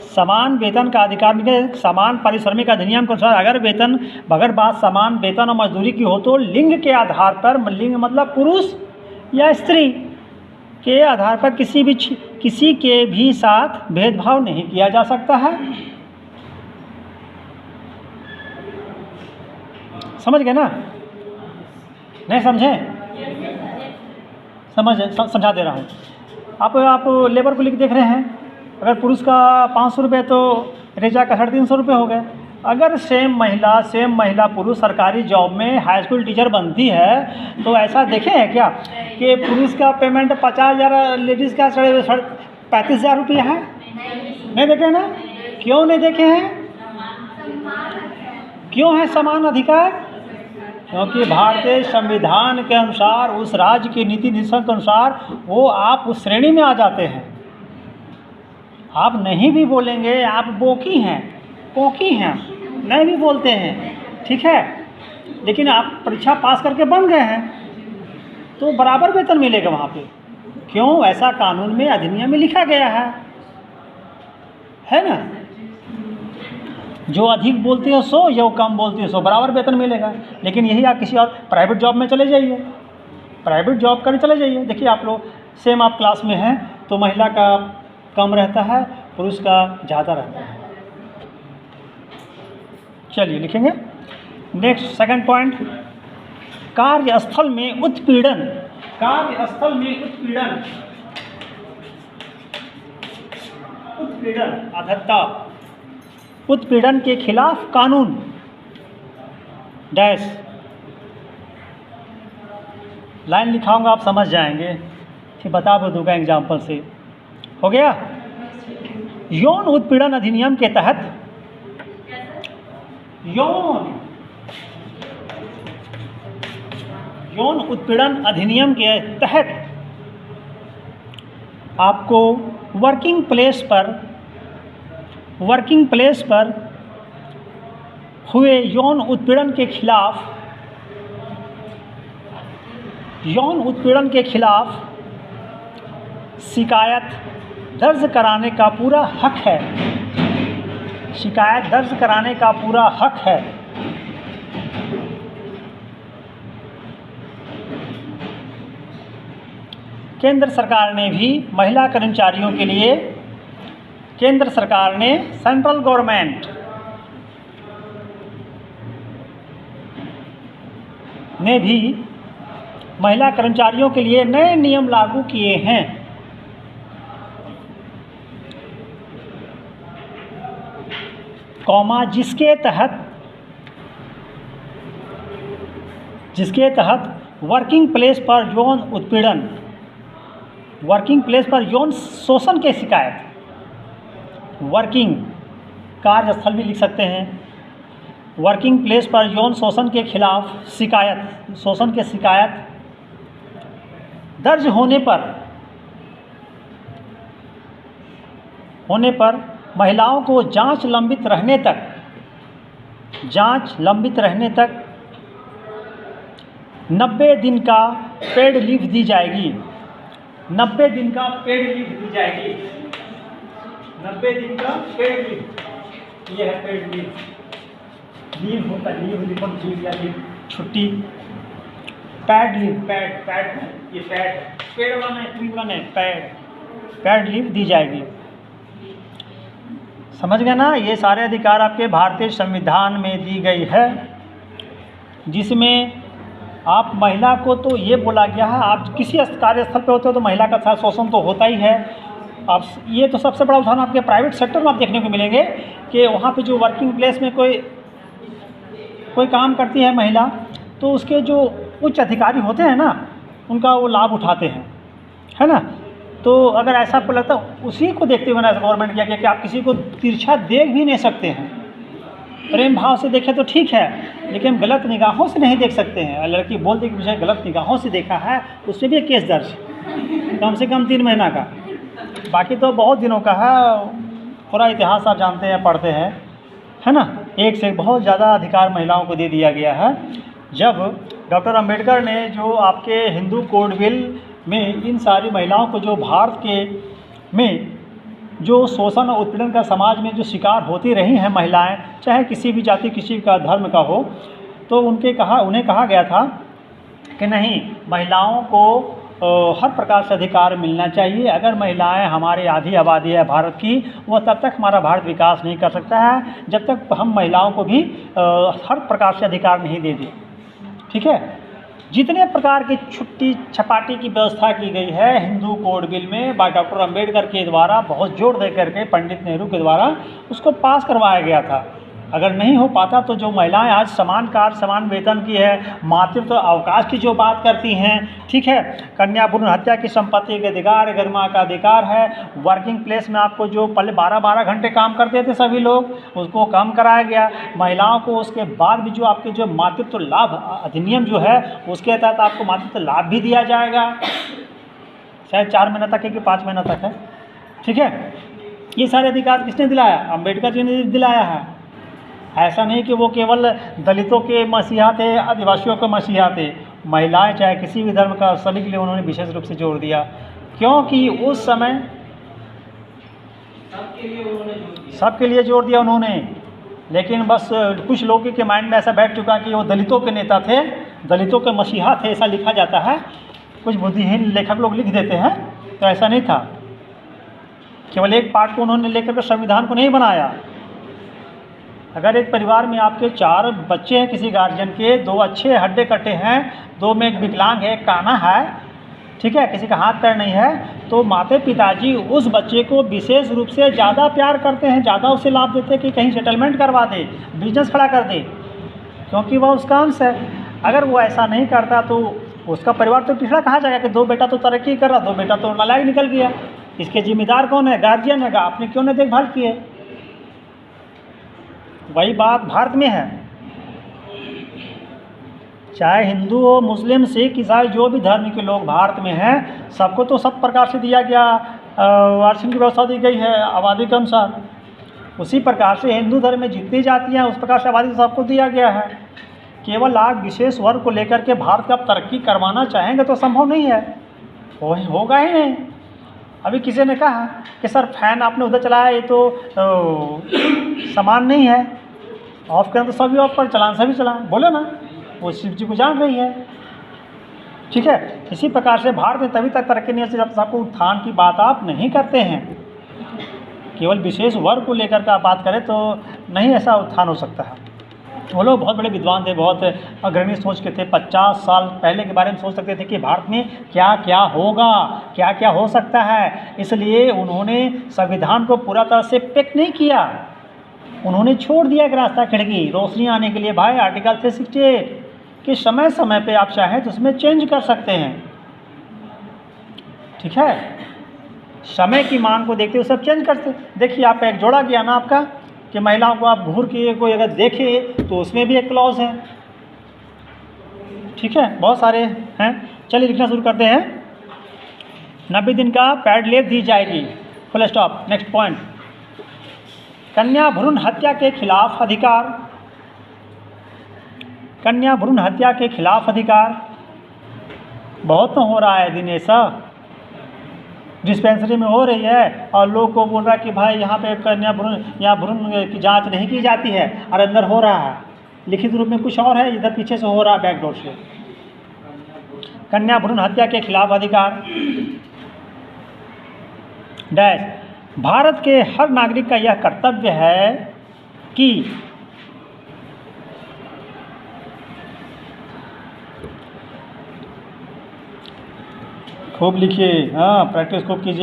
समान वेतन का अधिकार के समान पारिश्रमिक अधिनियम के अनुसार अगर बात समान वेतन और मजदूरी की हो तो लिंग के आधार पर, लिंग मतलब पुरुष या स्त्री के आधार पर किसी के भी साथ भेदभाव नहीं किया जा सकता है। समझ गए ना? नहीं समझे? समझा दे रहा हूँ। आप लेबर को लिख देख रहे हैं, अगर पुरुष का 500 रुपये तो रेजा का 350 रुपये हो गए। अगर सेम महिला पुरुष सरकारी जॉब में हाई स्कूल टीचर बनती है तो ऐसा देखे हैं क्या कि पुरुष का पेमेंट 50,000, लेडीज़ का 35,000 रुपया है? नहीं देखे ना? क्यों नहीं देखे हैं? क्यों है समान अधिकार? क्योंकि भारतीय संविधान के अनुसार, उस राज्य की नीति निदेशों के अनुसार वो आप उस श्रेणी में आ जाते हैं। आप नहीं भी बोलेंगे, आप बोकी हैं, नहीं भी बोलते हैं, ठीक है, लेकिन आप परीक्षा पास करके बन गए हैं तो बराबर वेतन मिलेगा वहाँ पे। क्यों? ऐसा कानून में, अधिनियम में लिखा गया है ना? जो अधिक बोलते हो सो, जो कम बोलते हो सो, बराबर वेतन मिलेगा। लेकिन यही आप किसी और प्राइवेट जॉब में चले जाइए, प्राइवेट जॉब करने चले जाइए, देखिए आप लोग सेम आप क्लास में हैं तो महिला का कम रहता है, पुरुष का ज़्यादा रहता है। चलिए लिखेंगे नेक्स्ट सेकंड पॉइंट, कार्यस्थल में उत्पीड़न। अधत्ता, उत्पीड़न के खिलाफ कानून डैश लाइन लिखाऊंगा, आप समझ जाएंगे, फिर बता भी दूंगा एग्जाम्पल से। हो गया? यौन उत्पीड़न अधिनियम के तहत, यौन उत्पीड़न अधिनियम के तहत आपको वर्किंग प्लेस पर हुए यौन उत्पीड़न के खिलाफ शिकायत दर्ज कराने का पूरा हक है। केंद्र सरकार ने भी महिला कर्मचारियों के लिए, सेंट्रल गवर्नमेंट ने भी महिला कर्मचारियों के लिए नए नियम लागू किए हैं। जिसके तहत वर्किंग प्लेस पर यौन शोषण के शिकायत, वर्किंग कार्यस्थल भी लिख सकते हैं, वर्किंग प्लेस पर यौन शोषण के खिलाफ शिकायत दर्ज होने पर महिलाओं को जांच लंबित रहने तक 90 दिन का पेड लीव दी जाएगी। 90 दिन का पेड लीव, ये है पेड लीव होता है, लीव या लीव, छुट्टी, पैड लीव, ये पैड लीव दी जाएगी। समझ गए ना? ये सारे अधिकार आपके भारतीय संविधान में दी गई है, जिसमें आप महिला को तो ये बोला गया है, आप किसी कार्यस्थल पे होते हो तो महिला का साथ शोषण तो होता ही है। अब ये तो सबसे बड़ा उदाहरण आपके प्राइवेट सेक्टर में आप देखने को मिलेंगे कि वहाँ पे जो वर्किंग प्लेस में कोई काम करती है महिला, तो उसके जो उच्च अधिकारी होते हैं ना, उनका वो लाभ उठाते हैं, है ना? तो अगर ऐसा आपको लगता है, उसी को देखते हुए ना गवर्नमेंट किया कि आप किसी को तिरछा देख भी नहीं सकते हैं। प्रेम भाव से देखें तो ठीक है, लेकिन गलत निगाहों से नहीं देख सकते हैं। लड़की बोल दी कि मुझे गलत निगाहों से देखा है, उसमें भी एक केस दर्ज, कम से कम 3 महीना का, बाकी तो बहुत दिनों का है। पूरा इतिहास आप जानते हैं, पढ़ते हैं, है ना? एक से बहुत ज़्यादा अधिकार महिलाओं को दे दिया गया है। जब डॉक्टर अंबेडकर ने जो आपके हिंदू कोड बिल में इन सारी महिलाओं को जो भारत के में जो शोषण और उत्पीड़न का समाज में जो शिकार होती रही हैं महिलाएं, चाहे किसी भी जाति किसी का धर्म का हो, तो उन्हें कहा गया था कि नहीं, महिलाओं को हर प्रकार से अधिकार मिलना चाहिए। अगर महिलाएं हमारी आधी आबादी है भारत की, वह तब तक हमारा भारत विकास नहीं कर सकता है जब तक हम महिलाओं को भी हर प्रकार से अधिकार नहीं दे दें। ठीक है, जितने प्रकार की छुट्टी छपाटी की व्यवस्था की गई है हिंदू कोड बिल में डॉक्टर अंबेडकर के द्वारा, बहुत जोर दे करके पंडित नेहरू के द्वारा उसको पास करवाया गया था। अगर नहीं हो पाता तो जो महिलाएं आज समान कार्य समान वेतन की है, मातृत्व अवकाश की जो बात करती हैं, ठीक है, कन्या भ्रूण हत्या की संपत्ति के अधिकार, गरिमा का अधिकार है, वर्किंग प्लेस में आपको जो पहले 12-12 घंटे काम करते थे सभी लोग, उसको कम कराया गया। महिलाओं को उसके बाद भी जो आपके जो मातृत्व लाभ अधिनियम जो है उसके तहत आपको मातृत्व लाभ भी दिया जाएगा, शायद 4 महीने तक है कि 5 महीना तक है। ठीक है, ये सारे अधिकार किसने दिलाया? अम्बेडकर जी ने दिलाया है। ऐसा नहीं कि वो केवल दलितों के मसीहा थे, आदिवासियों के मसीहा थे। महिलाएं चाहे किसी भी धर्म का, सभी के लिए उन्होंने विशेष रूप से जोर दिया, क्योंकि उस समय सबके लिए जोर दिया उन्होंने। लेकिन बस कुछ लोगों के माइंड में ऐसा बैठ चुका कि वो दलितों के नेता थे, दलितों के मसीहा थे, ऐसा लिखा जाता है, कुछ बुद्धिहीन लेखक लोग लिख देते हैं। तो ऐसा नहीं था, केवल एक पार्ट को उन्होंने लेकर के संविधान को नहीं बनाया। अगर एक परिवार में आपके 4 बच्चे हैं किसी गार्जियन के, 2 अच्छे हड्डे कट्टे हैं, 2 में एक विकलांग है, एक काना है, ठीक है, किसी का हाथ पैर नहीं है, तो माता पिताजी उस बच्चे को विशेष रूप से ज़्यादा प्यार करते हैं, ज़्यादा उसे लाभ देते हैं कि कहीं सेटलमेंट करवा दे, बिजनेस खड़ा कर दे, क्योंकि वह उसका अंश है। अगर वो ऐसा नहीं करता तो उसका परिवार तो पिछड़ा कहाँ जाएगा कि 2 बेटा तो तरक्की कर रहा, 2 बेटा तो नालायक निकल गया। इसके जिम्मेदार कौन है? गार्जियन है। आपने क्यों नहीं देखभाल की है? वही बात भारत में है, चाहे हिंदू हो, मुस्लिम, सिख, ईसाई, जो भी धर्म के लोग भारत में हैं, सबको तो सब प्रकार से दिया गया, आरक्षण की व्यवस्था दी गई है आबादी के अनुसार। उसी प्रकार से हिंदू धर्म में जितनी जातियाँ हैं उस प्रकार से आबादी सबको दिया गया है। केवल आप विशेष वर्ग को लेकर के भारत का तरक्की करवाना चाहेंगे तो संभव नहीं है, होगा ही नहीं। अभी किसी ने कहा कि सर फैन आपने उधर चलाया, ये तो समान नहीं है, ऑफ करें तो सभी ऑफ पर चलान सभी चलाएं, बोले ना, वो शिव जी को जान रही है। ठीक है, इसी प्रकार से भारत में तभी तक तरक्की नहीं होती जब सबको उत्थान की बात आप नहीं करते हैं। केवल विशेष वर्ग को लेकर के आप बात करें तो नहीं ऐसा उत्थान हो सकता है। वो लोग बहुत बड़े विद्वान थे, बहुत अग्रणी सोच के थे, 50 साल पहले के बारे में सोच सकते थे कि भारत में क्या क्या होगा, क्या क्या हो सकता है। इसलिए उन्होंने संविधान को पूरा तरह से पैक नहीं किया, उन्होंने छोड़ दिया एक रास्ता खिड़की रोशनी आने के लिए। भाई आर्टिकल 368 कि समय समय पे आप चाहें तो उसमें चेंज कर सकते हैं। ठीक है, समय की मांग को देखते हुए सब चेंज करते। देखिए आपका एक जोड़ा गया ना आपका कि महिलाओं को आप घूर के कोई अगर देखे तो उसमें भी एक क्लॉज है। ठीक है, बहुत सारे हैं। चलिए लिखना शुरू करते हैं। 90 दिन का पैड लीव दी जाएगी, फुल स्टॉप। नेक्स्ट पॉइंट, कन्या भ्रूण हत्या के खिलाफ अधिकार। कन्या भ्रूण हत्या के खिलाफ अधिकार बहुत तो हो रहा है दिनेश, डिस्पेंसरी में हो रही है और लोग को बोल रहा है कि भाई यहाँ पे कन्या भ्रूण या भ्रूण की जांच नहीं की जाती है और अंदर हो रहा है। लिखित रूप में कुछ और है, इधर पीछे से हो रहा है बैकडोर से। कन्या भ्रूण हत्या के खिलाफ अधिकार डैश, भारत के हर नागरिक का यह कर्तव्य है कि खूब लिखिए, हाँ प्रैक्टिस खूब कीजिए।